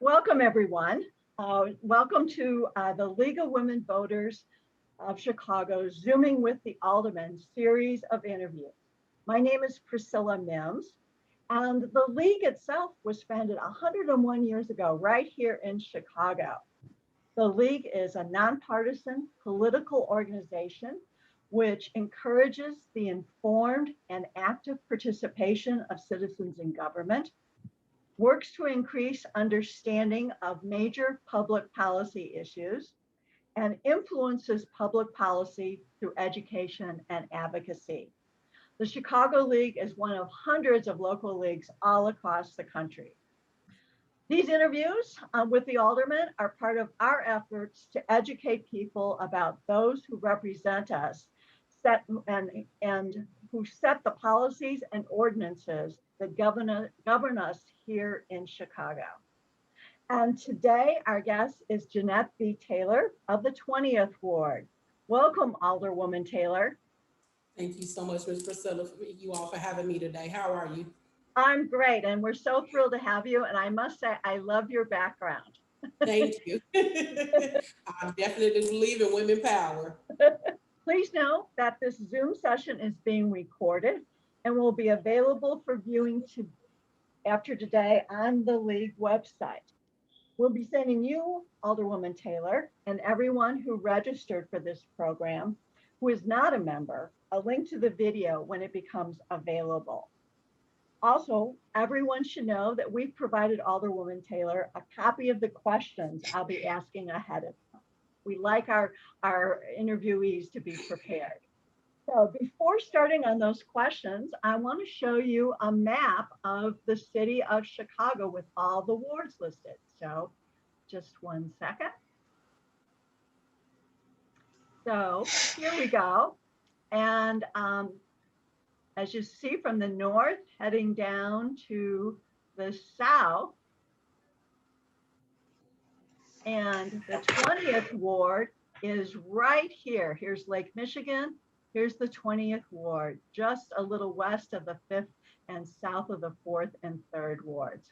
Welcome, everyone. Welcome to the League of Women Voters of Chicago, Zooming with the Aldermen series of interviews. My name is Priscilla Mims, and the League itself was founded 101 years ago, right here in Chicago. The League is a nonpartisan political organization which encourages the informed and active participation of citizens in government, works to increase understanding of major public policy issues, and influences public policy through education and advocacy. The Chicago League is one of hundreds of local leagues all across the country. These interviews with the aldermen are part of our efforts to educate people about those who represent us and who set the policies and ordinances that govern us here in Chicago. And today our guest is Jeanette B. Taylor of the 20th Ward. Welcome, Alderwoman Taylor. Thank you so much, Ms. Priscilla, for you all for having me today. How are you? I'm great, and we're so thrilled to have you. And I must say, I love your background. Thank you. I definitely believe in women power. Please know that this Zoom session is being recorded and will be available for viewing after today on the League website. We'll be sending you, Alderwoman Taylor, and everyone who registered for this program, who is not a member, a link to the video when it becomes available. Also, everyone should know that we've provided Alderwoman Taylor a copy of the questions I'll be asking ahead of time. We like our interviewees to be prepared. So before starting on those questions, I want to show you a map of the city of Chicago with all the wards listed. So just one second. So here we go. And as you see from the north, heading down to the south, and the 20th Ward is right here. Here's Lake Michigan. Here's the 20th Ward, just a little west of the 5th and south of the 4th and 3rd Wards.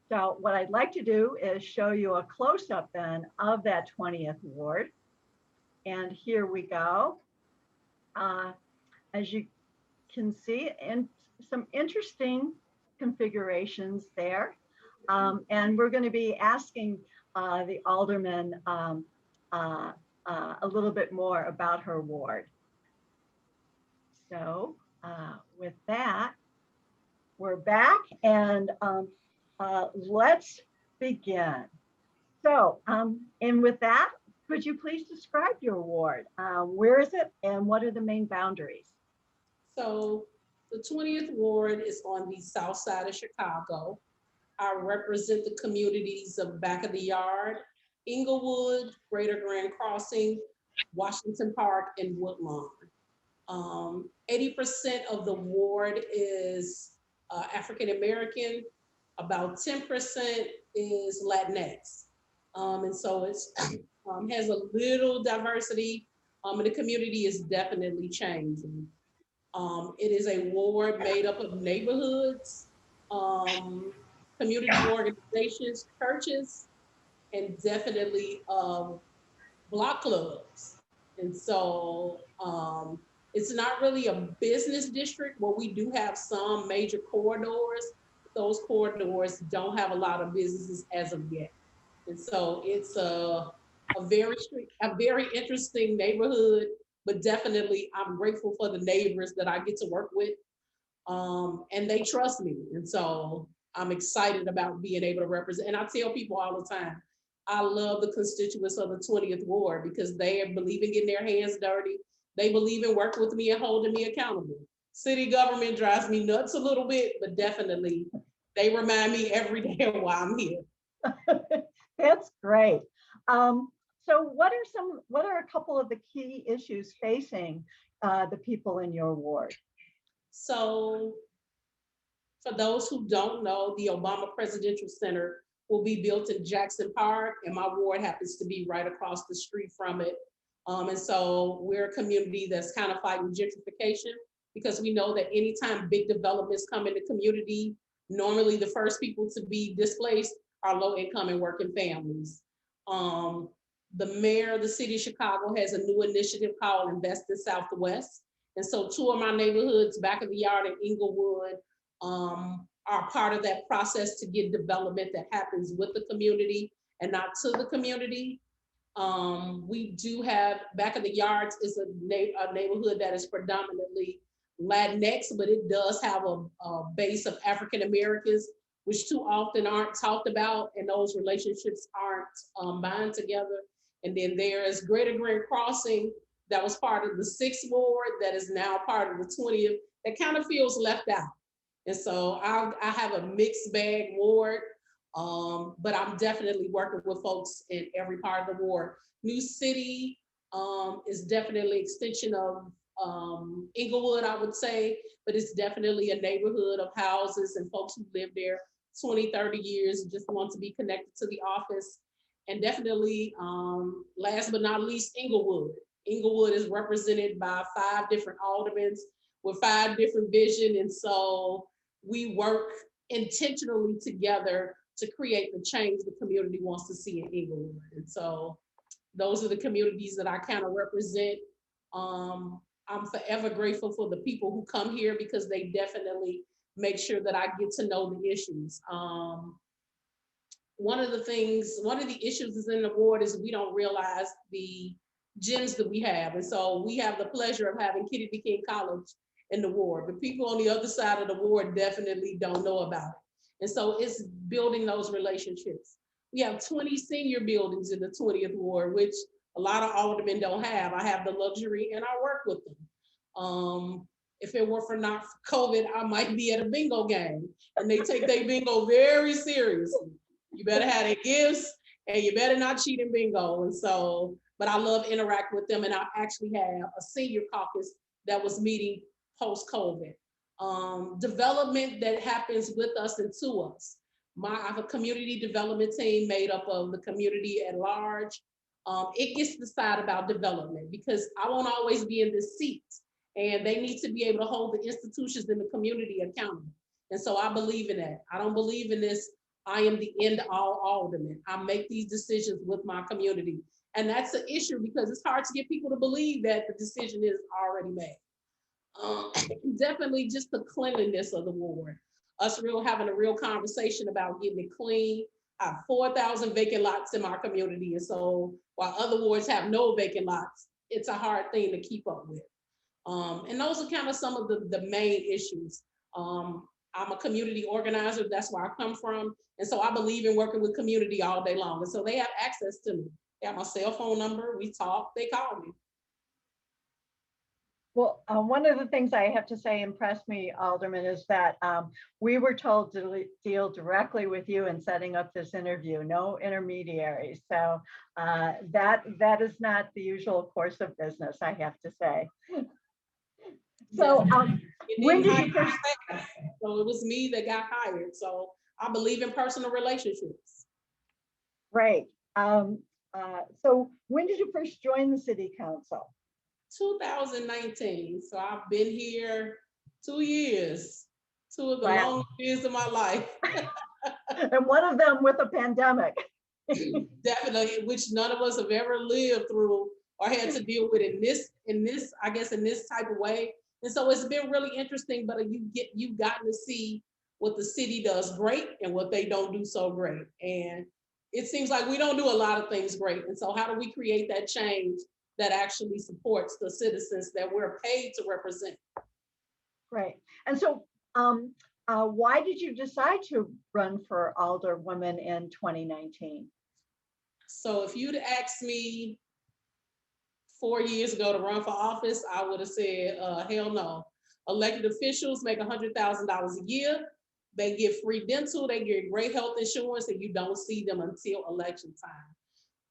So what I'd like to do is show you a close-up then of that 20th Ward. And here we go. As you can see, and some interesting configurations there. And we're going to be asking the alderman a little bit more about her ward. So with that, we're back and let's begin. So, and with that, could you please describe your ward? Where is it and what are the main boundaries? So the 20th Ward is on the south side of Chicago. I represent the communities of Back of the Yard, Inglewood, Greater Grand Crossing, Washington Park, and Woodlawn. 80% of the ward is African American, about 10% is Latinx. And so it's has a little diversity, and the community is definitely changing. It is a ward made up of neighborhoods, community organizations, churches, and definitely block clubs. And so it's not really a business district, but we do have some major corridors. Those corridors don't have a lot of businesses as of yet. And so it's a very interesting neighborhood, but definitely I'm grateful for the neighbors that I get to work with. And they trust me. And so I'm excited about being able to represent. And I tell people all the time, I love the constituents of the 20th Ward because they are believing in their hands dirty. They believe in working with me and holding me accountable. City government drives me nuts a little bit, but definitely they remind me every day why I'm here. That's great. So what are a couple of the key issues facing the people in your ward? So for those who don't know, the Obama Presidential Center will be built in Jackson Park, and my ward happens to be right across the street from it. And so we're a community that's kind of fighting gentrification because we know that anytime big developments come in the community, normally the first people to be displaced our low income and working families. The mayor of the city of Chicago has a new initiative called Invest in Southwest. And so two of my neighborhoods, back of the yard in Inglewood, are part of that process to get development that happens with the community and not to the community. We do have back of the yards is a neighborhood that is predominantly Latinx, but it does have a base of African Americans, which too often aren't talked about, and those relationships aren't bound together. And then there is Greater Grand Crossing, that was part of the 6th ward, that is now part of the 20th, that kind of feels left out. And so I have a mixed bag ward, but I'm definitely working with folks in every part of the ward. New City is definitely extension of Inglewood, I would say, but it's definitely a neighborhood of houses and folks who live there 20, 30 years, just want to be connected to the office. And definitely, last but not least, Inglewood. Inglewood is represented by 5 different aldermen with 5 different visions. And so we work intentionally together to create the change the community wants to see in Inglewood. And so those are the communities that I kind of represent. I'm forever grateful for the people who come here because they definitely make sure that I get to know the issues. One of the issues is in the ward is we don't realize the gems that we have. And so we have the pleasure of having Kennedy King College in the ward, but people on the other side of the ward definitely don't know about it. And so it's building those relationships. We have 20 senior buildings in the 20th ward, which a lot of aldermen don't have. I have the luxury and I work with them. If it were for not for COVID, I might be at a bingo game, and they take their bingo very seriously. You better have their gifts and you better not cheat in bingo. And so, but I love interacting with them. And I actually have a senior caucus that was meeting post-COVID. Development that happens with us and to us. I have a community development team made up of the community at large. It gets to decide about development because I won't always be in this seat, and they need to be able to hold the institutions in the community accountable. And so I believe in that. I don't believe in this, I am the end all alderman. I make these decisions with my community. And that's an issue because it's hard to get people to believe that the decision is already made. Definitely just the cleanliness of the ward. Us having a real conversation about getting it clean. I have 4,000 vacant lots in my community. And so while other wards have no vacant lots, it's a hard thing to keep up with. And those are kind of some of the main issues. I'm a community organizer, that's where I come from. And so I believe in working with community all day long. And so they have access to me. They have my cell phone number, we talk, they call me. Well, one of the things I have to say impressed me, Alderman, is that we were told to deal directly with you in setting up this interview, no intermediaries. So that is not the usual course of business, I have to say. So when did you first? So it was me that got hired. So I believe in personal relationships. Right. So when did you first join the city council? 2019. So I've been here 2 years, 2 of the longest years of my life. And one of them with a pandemic. Definitely, which none of us have ever lived through or had to deal with in this type of way. And so it's been really interesting, but you've gotten to see what the city does great and what they don't do so great. And it seems like we don't do a lot of things great. And so how do we create that change that actually supports the citizens that we're paid to represent? Right. And so why did you decide to run for alderwoman in 2019? So if you'd asked me 4 years ago to run for office, I would have said, hell no. Elected officials make $100,000 a year. They get free dental, they get great health insurance, and you don't see them until election time.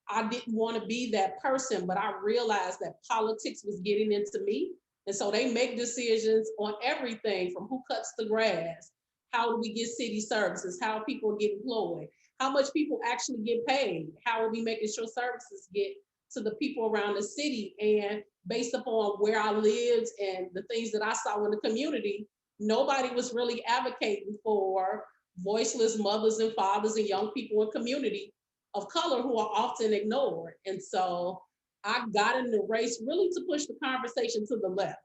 I didn't want to be that person, but I realized that politics was getting into me. And so they make decisions on everything from who cuts the grass, how do we get city services, how people get employed, how much people actually get paid, how are we making sure services get to the people around the city. And based upon where I lived and the things that I saw in the community, nobody was really advocating for voiceless mothers and fathers and young people in community of color who are often ignored. And so I got in the race really to push the conversation to the left.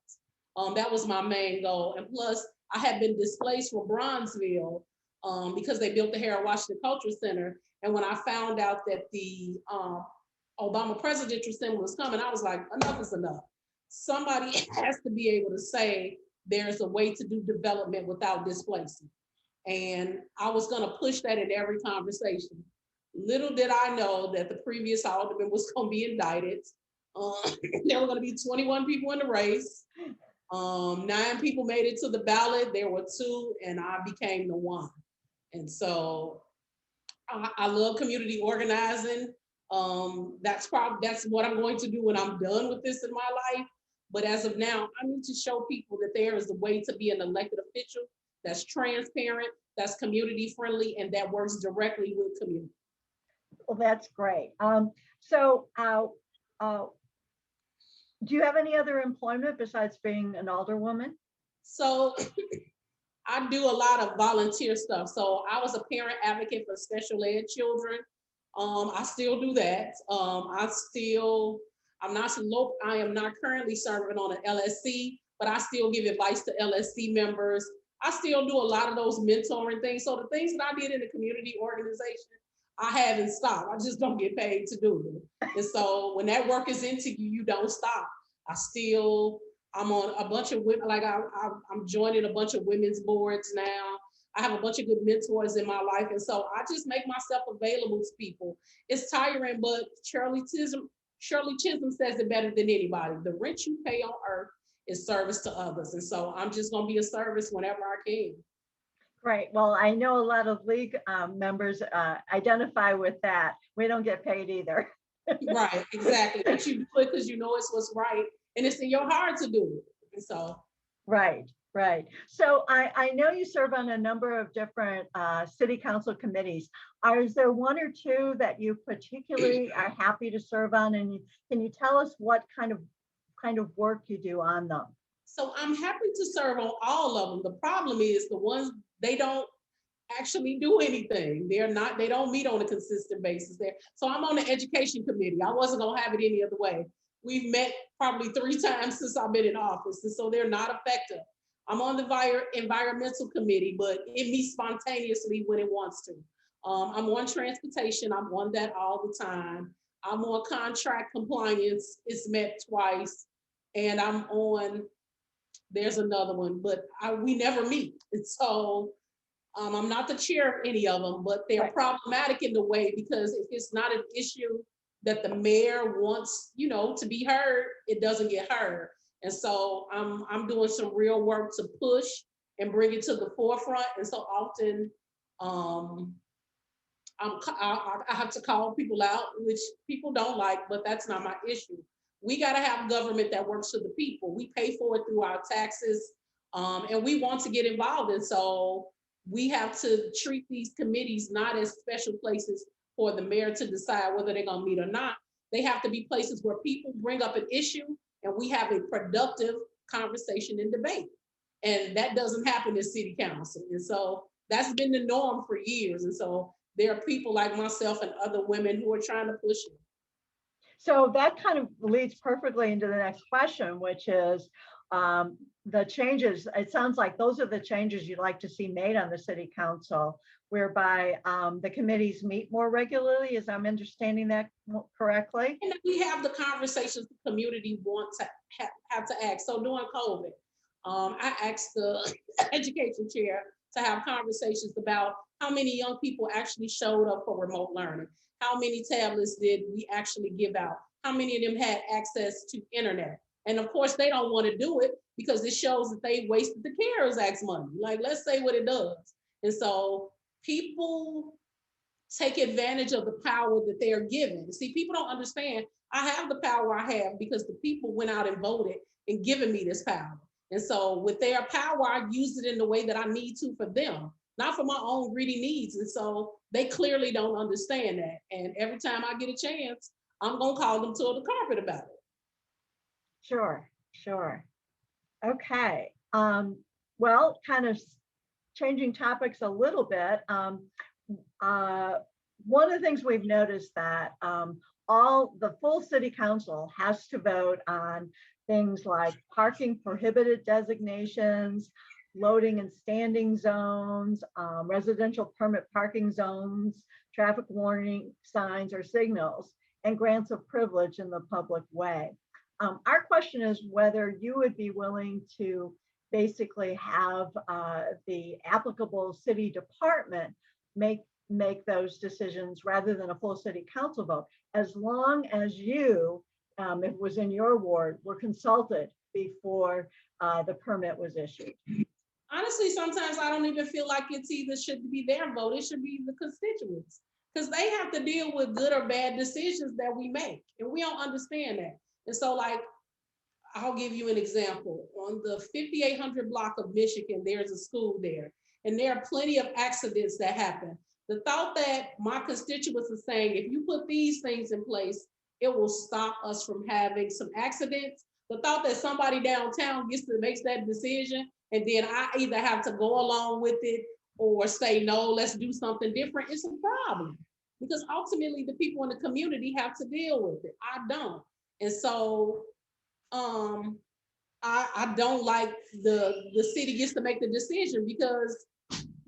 That was my main goal. And plus, I had been displaced from Bronzeville because they built the Harold Washington Cultural Center. And when I found out that the Obama presidential center was coming, I was like, enough is enough. Somebody has to be able to say there's a way to do development without displacing. And I was going to push that in every conversation. Little did I know that the previous alderman was going to be indicted. There were going to be 21 people in the race. 9 people made it to the ballot. There were 2, and I became the one. And so I love community organizing. That's what I'm going to do when I'm done with this in my life. But as of now, I need to show people that there is a way to be an elected official that's transparent, that's community friendly, and that works directly with community. Well, that's great. So do you have any other employment besides being an alderwoman? So I do a lot of volunteer stuff. So I was a parent advocate for special ed children. I still do that. I am not currently serving on an LSC, but I still give advice to LSC members. I still do a lot of those mentoring things. So the things that I did in the community organization, I haven't stopped. I just don't get paid to do it. And so when that work is into you, you don't stop. I'm on a bunch of women, like I'm joining a bunch of women's boards now. I have a bunch of good mentors in my life. And so I just make myself available to people. It's tiring, but Shirley Chisholm says it better than anybody. The rent you pay on earth is service to others. And so I'm just going to be a service whenever I can. Great. Well, I know a lot of league members identify with that. We don't get paid either. Right, exactly. But you do it because you know it's what's right and it's in your heart to do it. And so. Right. So I know you serve on a number of different city council committees. Is there 1 or 2 that you particularly are happy to serve on? And can you tell us what kind of work you do on them? So I'm happy to serve on all of them. The problem is the ones they don't actually do anything. They don't meet on a consistent basis there. So I'm on the education committee. I wasn't gonna have it any other way. We've met probably 3 times since I've been in office, and so they're not effective. I'm on the environmental committee, but it meets spontaneously when it wants to. I'm on transportation. I'm on that all the time. I'm on contract compliance. It's met twice. And I'm on, there's another one, but we never meet. And so I'm not the chair of any of them, but they're problematic in the way because if it's not an issue that the mayor wants, to be heard, it doesn't get heard. And so I'm doing some real work to push and bring it to the forefront. And so often I have to call people out, which people don't like, but that's not my issue. We got to have government that works for the people. We pay for it through our taxes, and we want to get involved. And so we have to treat these committees not as special places for the mayor to decide whether they're going to meet or not. They have to be places where people bring up an issue and we have a productive conversation and debate. And that doesn't happen in city council. And so that's been the norm for years. And so there are people like myself and other women who are trying to push it. So that kind of leads perfectly into the next question, which is the changes. It sounds like those are the changes you'd like to see made on the city council, whereby the committees meet more regularly. Is I'm understanding that correctly? And we have the conversations the community want to have to ask. So during COVID, I asked the education chair to have conversations about how many young people actually showed up for remote learning. How many tablets did we actually give out? How many of them had access to internet? And of course, they don't want to do it because it shows that they wasted the CARES Act money. Like, let's say what it does. And so people take advantage of the power that they are given. See, people don't understand. I have the power I have because the people went out and voted and given me this power. And so with their power, I use it in the way that I need to for them, not for my own greedy needs. And so they clearly don't understand that. And every time I get a chance, I'm going to call them to the carpet about it. Sure. Okay. Well, kind of changing topics a little bit, one of the things we've noticed that all the full city council has to vote on things like parking prohibited designations, loading and standing zones, residential permit parking zones, traffic warning signs or signals, and grants of privilege in the public way. Our question is whether you would be willing to basically have the applicable city department make those decisions rather than a full city council vote, as long as you, if it was in your ward, were consulted before the permit was issued. Honestly, sometimes I don't even feel like it's either should be their vote, it should be the constituents, because they have to deal with good or bad decisions that we make, and we don't understand that. And so, like, I'll give you an example. On the 5800 block of Michigan, there's a school there, and there are plenty of accidents that happen. The thought that my constituents are saying, if you put these things in place, it will stop us from having some accidents. The thought that somebody downtown makes that decision, and then I either have to go along with it or say, no, let's do something different, it's a problem. Because ultimately the people in the community have to deal with it. I don't. And so I don't like the city gets to make the decision, because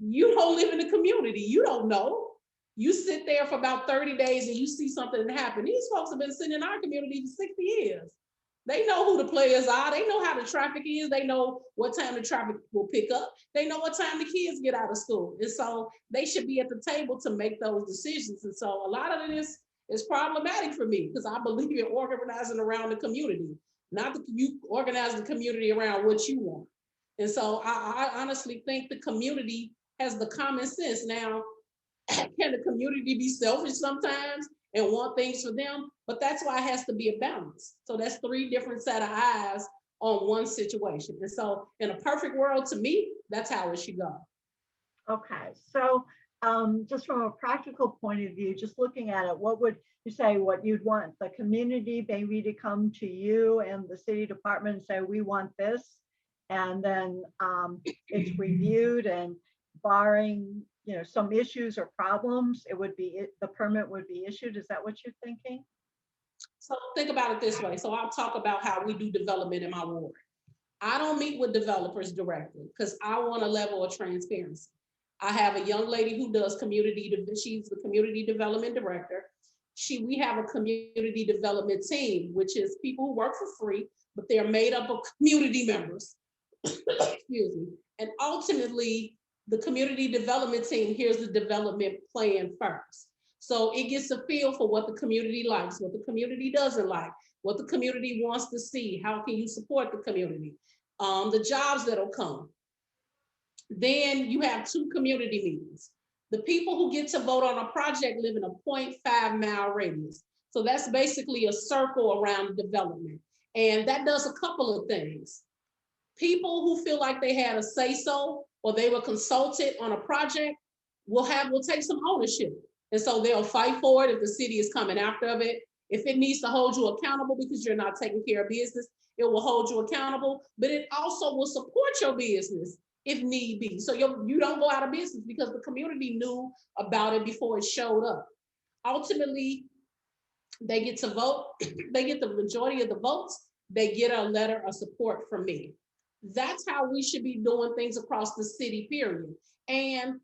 you don't live in the community. You don't know. You sit there for about 30 days and you see something happen. These folks have been sitting in our community for 60 years. They know who the players are. They know how the traffic is. They know what time the traffic will pick up. They know what time the kids get out of school. And so they should be at the table to make those decisions. And so a lot of this is problematic for me, because I believe in organizing around the community, not that you organize the community around what you want. And so I honestly think the community has the common sense. Now, can the community be selfish sometimes and want things for them? But that's why it has to be a balance. So that's 3 different set of eyes on one situation. And so in a perfect world, to me, that's how it should go. Okay, so just from a practical point of view, just looking at it, what would you say, what you'd want the community maybe to come to you and the city department and say, we want this, and then it's reviewed, and barring some issues or problems, the permit would be issued. Is that what you're thinking? So think about it this way. So I'll talk about how we do development in my ward. I don't meet with developers directly because I want a level of transparency. I have a young lady who does she's the community development director. We have a community development team, which is people who work for free, but they're made up of community members. Excuse me. And ultimately, the community development team here's the development plan first. So it gets a feel for what the community likes, what the community doesn't like, what the community wants to see, how can you support the community, the jobs that'll come. Then you have 2 community meetings. The people who get to vote on a project live in a 0.5 mile radius. So that's basically a circle around development. And that does a couple of things. People who feel like they had a say-so or they were consulted on a project will take some ownership. And so they'll fight for it if the city is coming after it. If it needs to hold you accountable because you're not taking care of business, it will hold you accountable, but it also will support your business if need be. So you don't go out of business because the community knew about it before it showed up. Ultimately, they get to vote. They get the majority of the votes. They get a letter of support from me. That's how we should be doing things across the city, period. And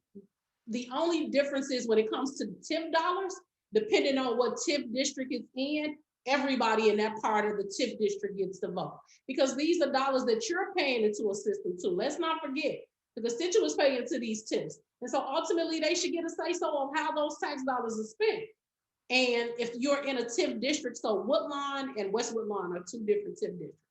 the only difference is when it comes to TIF dollars, depending on what TIF district it's in, everybody in that part of the TIF district gets to vote. Because these are dollars that you're paying into a system too. Let's not forget, the constituents pay into these TIFs. And so ultimately they should get a say-so on how those tax dollars are spent. And if you're in a TIF district, so Woodlawn and West Woodlawn are 2 different TIF districts.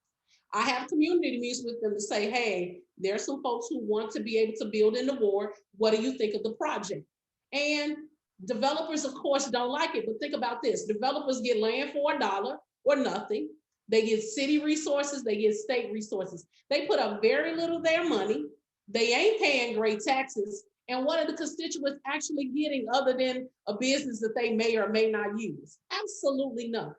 I have community meetings with them to say, hey, there's some folks who want to be able to build in the ward. What do you think of the project? And developers, of course, don't like it, but think about this. Developers get land for $1 or nothing. They get city resources, they get state resources. They put up very little of their money. They ain't paying great taxes. And what are the constituents actually getting other than a business that they may or may not use? Absolutely nothing.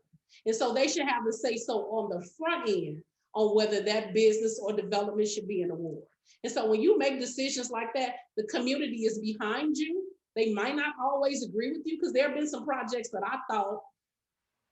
And so they should have to say so on the front end on whether that business or development should be in the ward. And so when you make decisions like that, the community is behind you. They might not always agree with you, because there have been some projects that I thought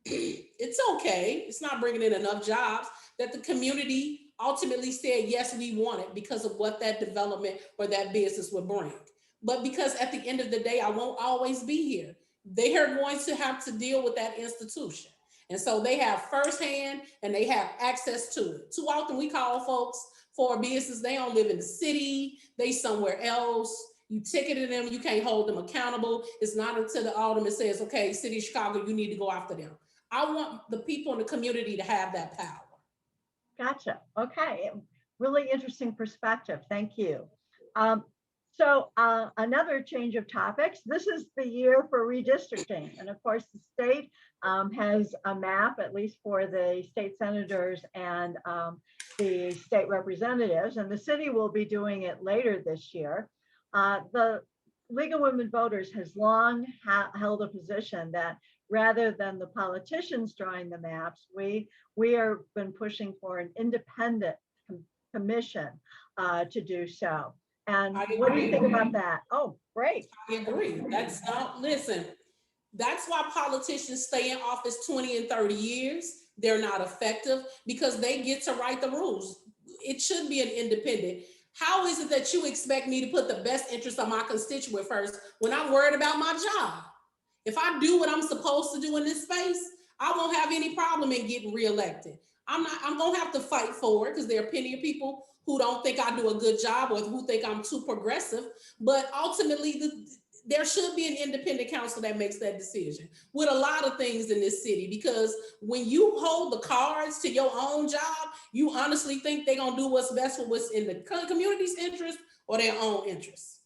it's okay, it's not bringing in enough jobs, that the community ultimately said, yes, we want it because of what that development or that business would bring. But because at the end of the day, I won't always be here, they are going to have to deal with that institution. And so they have firsthand and they have access to it. Too often we call folks for a business, they don't live in the city, they somewhere else. You ticketed them, you can't hold them accountable. It's not until the alderman says, okay, city of Chicago, you need to go after them. I want the people in the community to have that power. Gotcha. Okay. Really interesting perspective. Thank you. Another change of topics. This is the year for redistricting. And of course, the state has a map, at least for the state senators and the state representatives, and the city will be doing it later this year. The League of Women Voters has long held a position that rather than the politicians drawing the maps, we have been pushing for an independent commission to do so. And what do you think about that? Oh, great. I agree. That's not, listen, that's why politicians stay in office 20 and 30 years. They're not effective because they get to write the rules. It should be an independent. How is it that you expect me to put the best interest of my constituent first when I'm worried about my job? If I do what I'm supposed to do in this space, I won't have any problem in getting reelected. I'm gonna have to fight for it because there are plenty of people who don't think I do a good job or who think I'm too progressive. But ultimately, there should be an independent council that makes that decision with a lot of things in this city, because when you hold the cards to your own job, you honestly think they're gonna do what's best for what's in the community's interest or their own interests.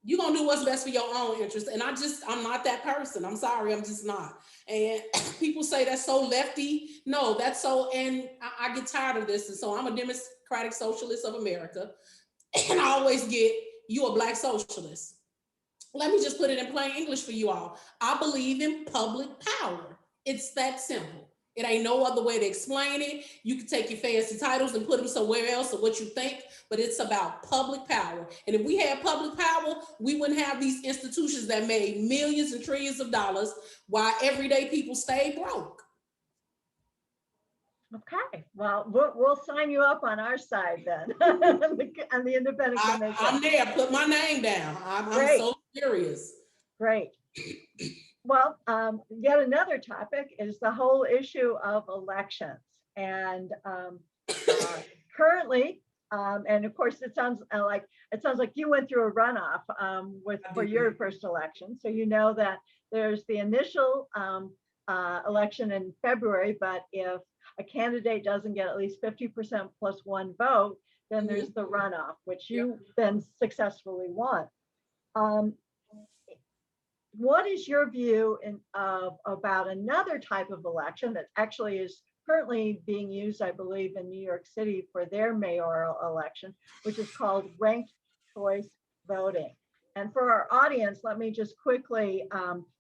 You're gonna do what's best for your own interest. And I'm not that person. I'm sorry, I'm just not. And people say that's so lefty. No, that's so, and I get tired of this. And so I'm a Democratic Socialist of America. And I always get, you a Black socialist. Let me just put it in plain English for you all. I believe in public power. It's that simple. It ain't no other way to explain it. You can take your fancy titles and put them somewhere else or what you think, but it's about public power. And if we had public power, we wouldn't have these institutions that made millions and trillions of dollars while everyday people stay broke. Okay, well, we'll sign you up on our side then, on the independent commission. I'm there, put my name down. I'm so serious. Great. Well, yet another topic is the whole issue of elections. And currently, and of course, it sounds like you went through a runoff for your first election. So you know that there's the initial election in February, but if a candidate doesn't get at least 50% plus one vote, then there's the runoff, which you then successfully won. What is your view about another type of election that actually is currently being used, I believe, in New York City for their mayoral election, which is called ranked choice voting? And for our audience, let me just quickly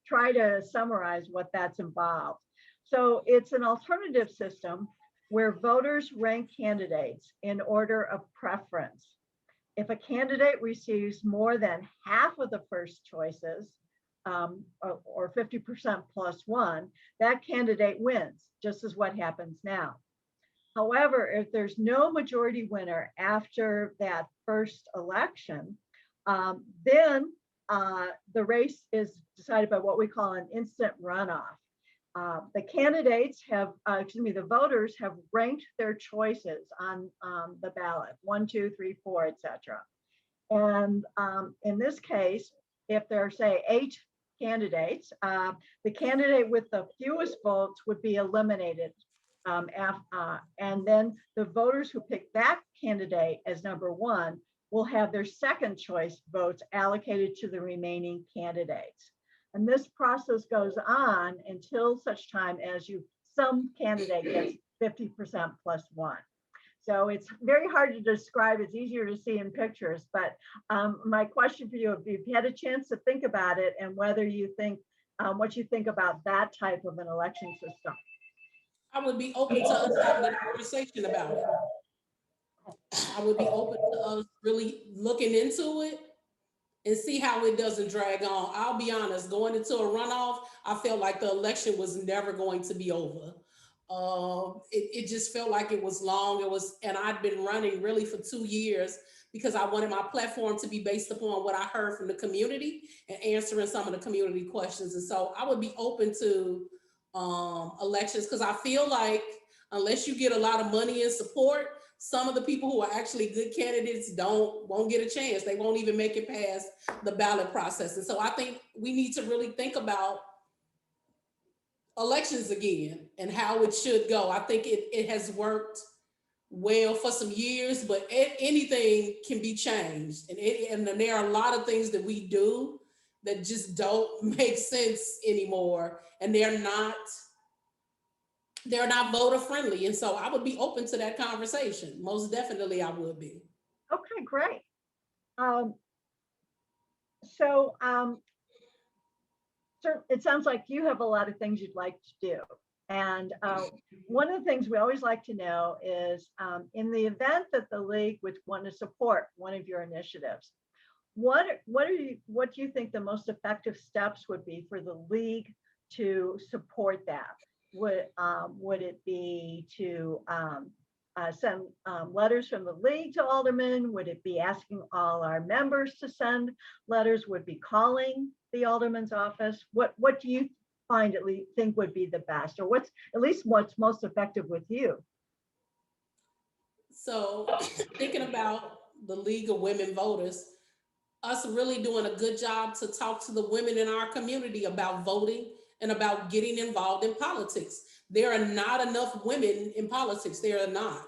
try to summarize what that's involved. So it's an alternative system where voters rank candidates in order of preference. If a candidate receives more than half of the first choices, or 50% plus one, that candidate wins, just as what happens now. However, if there's no majority winner after that first election, then the race is decided by what we call an instant runoff. The candidates have, the voters have ranked their choices on the ballot, 1, 2, 3, 4, etc. And in this case, if there are, say, 8 candidates, the candidate with the fewest votes would be eliminated. And then the voters who pick that candidate as number 1 will have their second choice votes allocated to the remaining candidates. And this process goes on until such time as some candidate gets 50% plus 1. So it's very hard to describe. It's easier to see in pictures. But my question for you, if you've had a chance to think about it and whether you think, what you think about that type of an election system. I would be open to us having a conversation about it. I would be open to us really looking into it and see how it doesn't drag on. I'll be honest, going into a runoff, I felt like the election was never going to be over. It just felt like it was long. And I'd been running really for 2 years because I wanted my platform to be based upon what I heard from the community and answering some of the community questions. And so I would be open to elections because I feel like unless you get a lot of money and support, some of the people who are actually good candidates won't get a chance. They won't even make it past the ballot process. And so I think we need to really think about elections again and how it should go. I think it has worked well for some years, but anything can be changed. And there are a lot of things that we do that just don't make sense anymore. And they're not voter friendly. And so I would be open to that conversation. Most definitely I would be. Okay, great. So it sounds like you have a lot of things you'd like to do. And one of the things we always like to know is in the event that the league would want to support one of your initiatives, what do you think the most effective steps would be for the league to support that? Would it be to send letters from the league to aldermen? Would it be asking all our members to send letters? Would it be calling the alderman's office? What do you think would be the best, or what's most effective with you? So thinking about the League of Women Voters, us really doing a good job to talk to the women in our community about voting and about getting involved in politics. There are not enough women in politics. There are not.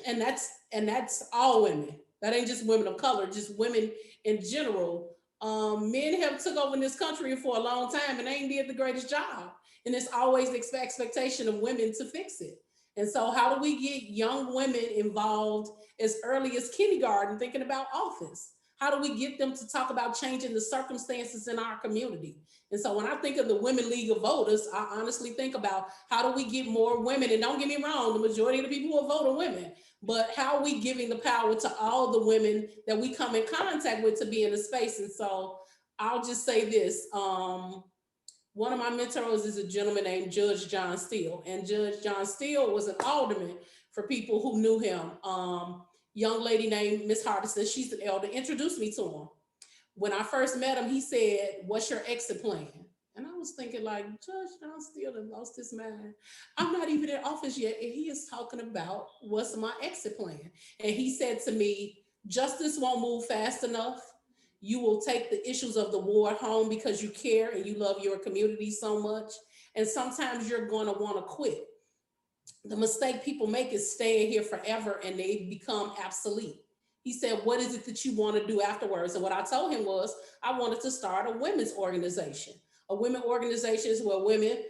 And that's all women. That ain't just women of color, just women in general. Men have took over in this country for a long time and they ain't did the greatest job. And it's always the expectation of women to fix it. And so how do we get young women involved as early as kindergarten thinking about office? How do we get them to talk about changing the circumstances in our community? And so when I think of the Women League of Voters, I honestly think about how do we get more women? And don't get me wrong, the majority of the people who vote are women, but how are we giving the power to all the women that we come in contact with to be in the space? And so I'll just say this. One of my mentors is a gentleman named Judge John Steele, and Judge John Steele was an alderman for people who knew him. Young lady named Miss Hardison, she's an elder, introduced me to him. When I first met him, he said, "What's your exit plan?" And I was thinking like, Judge John Steele has lost his mind. I'm not even in office yet, and he is talking about what's my exit plan. And he said to me, "Justice won't move fast enough. You will take the issues of the ward home because you care and you love your community so much. And sometimes you're going to want to quit. The mistake people make is staying here forever and they become obsolete." He said, "What is it that you want to do afterwards?" And what I told him was, I wanted to start a women's organization. A women organization is where women,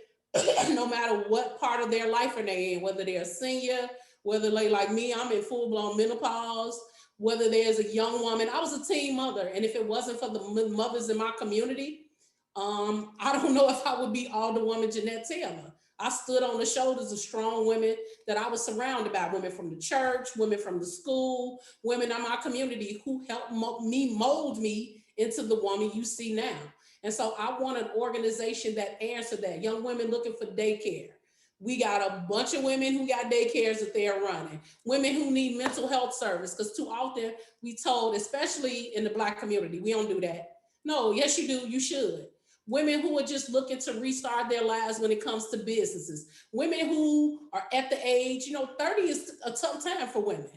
no matter what part of their life are they in, whether they're a senior, whether they like me, I'm in full-blown menopause, whether there's a young woman. I was a teen mother, and if it wasn't for the mothers in my community, I don't know if I would be Alderwoman Jeanette Taylor. I stood on the shoulders of strong women that I was surrounded by, women from the church, women from the school, women in my community who helped me mold me into the woman you see now. And so I want an organization that answered that. Young women looking for daycare. We got a bunch of women who got daycares that they're running. Women who need mental health service, because too often we told, especially in the Black community, we don't do that. No, yes you do, you should. Women who are just looking to restart their lives when it comes to businesses. Women who are at the age, 30 is a tough time for women.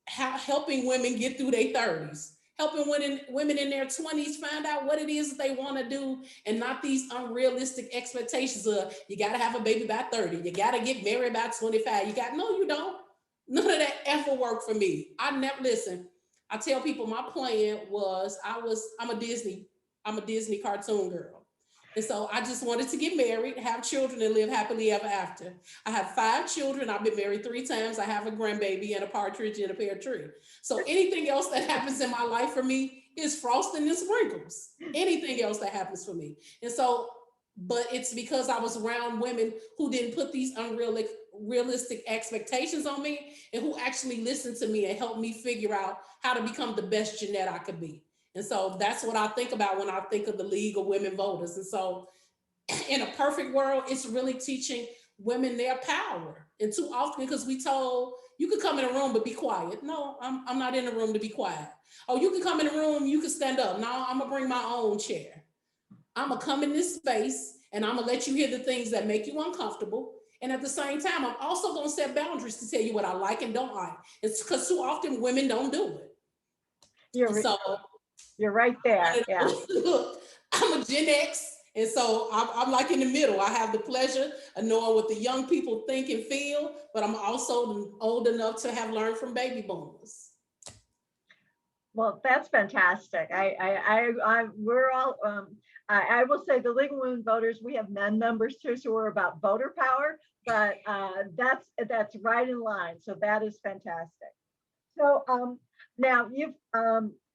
Helping women get through their 30s. Helping women in their 20s find out what it is that they want to do and not these unrealistic expectations of you got to have a baby by 30. You got to get married by 25. No, you don't. None of that ever worked for me. I never listen. I tell people my plan was I'm a Disney cartoon girl. And so I just wanted to get married, have children, and live happily ever after. I have 5 children. I've been married 3 times. I have a grandbaby and a partridge in a pear tree. So anything else that happens in my life for me is frosting and sprinkles. Anything else that happens for me. And so, but it's because I was around women who didn't put these realistic expectations on me, and who actually listen to me and help me figure out how to become the best Jeanette I could be. And so that's what I think about when I think of the League of Women Voters. And so in a perfect world, it's really teaching women their power. And too often, because we told, you could come in a room but be quiet. No, I'm not in the room to be quiet. Oh, you can come in the room, you can stand up. No, I'm gonna bring my own chair. I'm gonna come in this space and I'm gonna let you hear the things that make you uncomfortable. And at the same time, I'm also gonna set boundaries to tell you what I like and don't like. It's because too often women don't do it. You're right there. Yeah. I'm a Gen X, and so I'm like in the middle. I have the pleasure of knowing what the young people think and feel, but I'm also old enough to have learned from baby boomers. Well, that's fantastic. We're all, I will say the League of Women Voters, we have men members too, so we're about voter power, but that's right in line. So that is fantastic. So now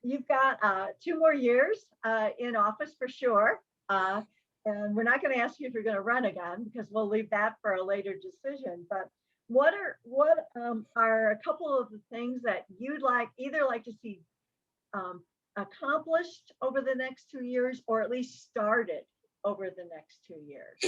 you've got 2 more years in office for sure. And we're not going to ask you if you're going to run again, because we'll leave that for a later decision. But what are a couple of the things that you'd either like to see accomplished over the next 2 years, or at least started over the next 2 years?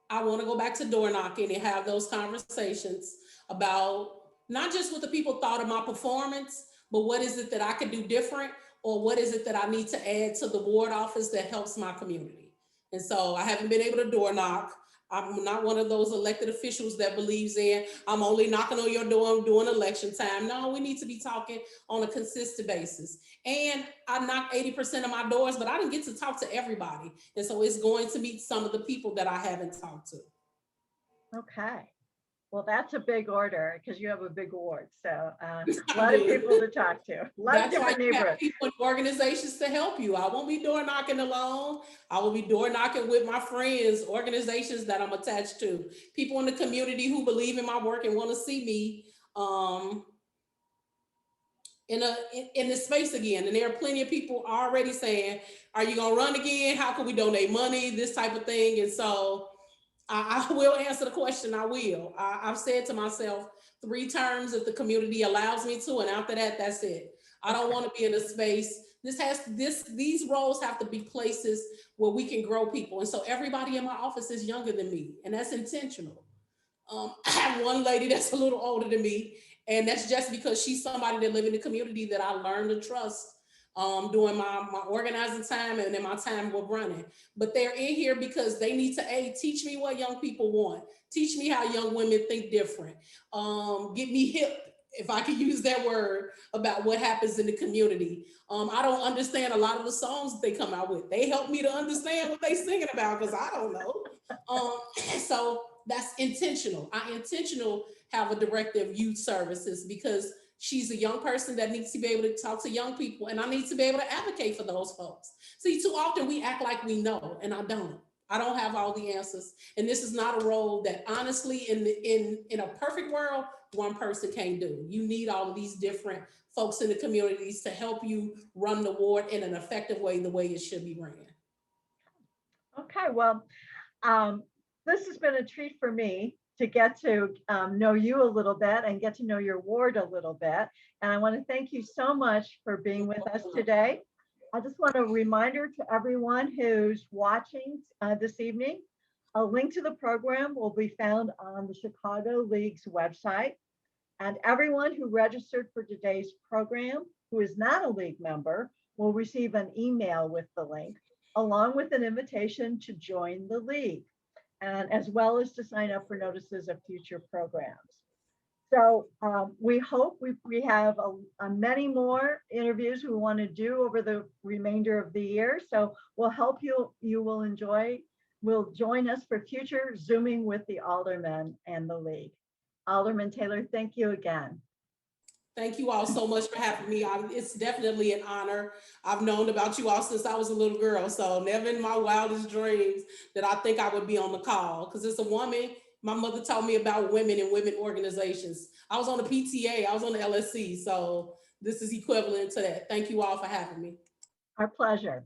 I want to go back to door knocking and have those conversations about not just what the people thought of my performance, but what is it that I could do different, or what is it that I need to add to the ward office that helps my community. And so I haven't been able to door knock. I'm not one of those elected officials that believes in, I'm only knocking on your door during election time. No, we need to be talking on a consistent basis. And I knocked 80% of my doors, but I didn't get to talk to everybody. And so it's going to meet some of the people that I haven't talked to. Okay. Well, that's a big order because you have a big ward. So a lot of people to talk to, a lot of different neighborhoods. People and organizations to help you. I won't be door knocking alone. I will be door knocking with my friends, organizations that I'm attached to, people in the community who believe in my work and want to see me in this space again. And there are plenty of people already saying, are you gonna run again? How can we donate money? This type of thing. And so I will answer the question. I will. I've said to myself 3 terms if the community allows me to, and after that, that's it. I don't want to be in a space. These roles have to be places where we can grow people. And so everybody in my office is younger than me, and that's intentional. I have one lady that's a little older than me, and that's just because she's somebody that lives in the community that I learned to trust during my organizing time and in my time with running. But they're in here because they need to teach me what young people want, teach me how young women think different, get me hip, if I could use that word, about what happens in the community. I don't understand a lot of the songs that they come out with. They help me to understand what they're singing about, because I don't know. So that's intentional. I intentional have a director of youth services because she's a young person that needs to be able to talk to young people, and I need to be able to advocate for those folks. See, too often we act like we know, and I don't. I don't have all the answers, and this is not a role that, honestly, in a perfect world, one person can't do. You need all of these different folks in the communities to help you run the ward in an effective way, the way it should be ran. Okay, well, this has been a treat for me to get to know you a little bit and get to know your ward a little bit. And I want to thank you so much for being with us today. I just want a reminder to everyone who's watching this evening, a link to the program will be found on the Chicago League's website. And everyone who registered for today's program, who is not a League member, will receive an email with the link, along with an invitation to join the League, and as well as to sign up for notices of future programs. So we hope we have many more interviews we want to do over the remainder of the year. So we'll help you. You will join us for future Zooming with the Aldermen and the League. Alderman Taylor, thank you again. Thank you all so much for having me. It's definitely an honor. I've known about you all since I was a little girl, so never in my wildest dreams that I think I would be on the call, because as a woman, my mother taught me about women and women organizations. I was on the PTA, I was on the LSC, so this is equivalent to that. Thank you all for having me. Our pleasure.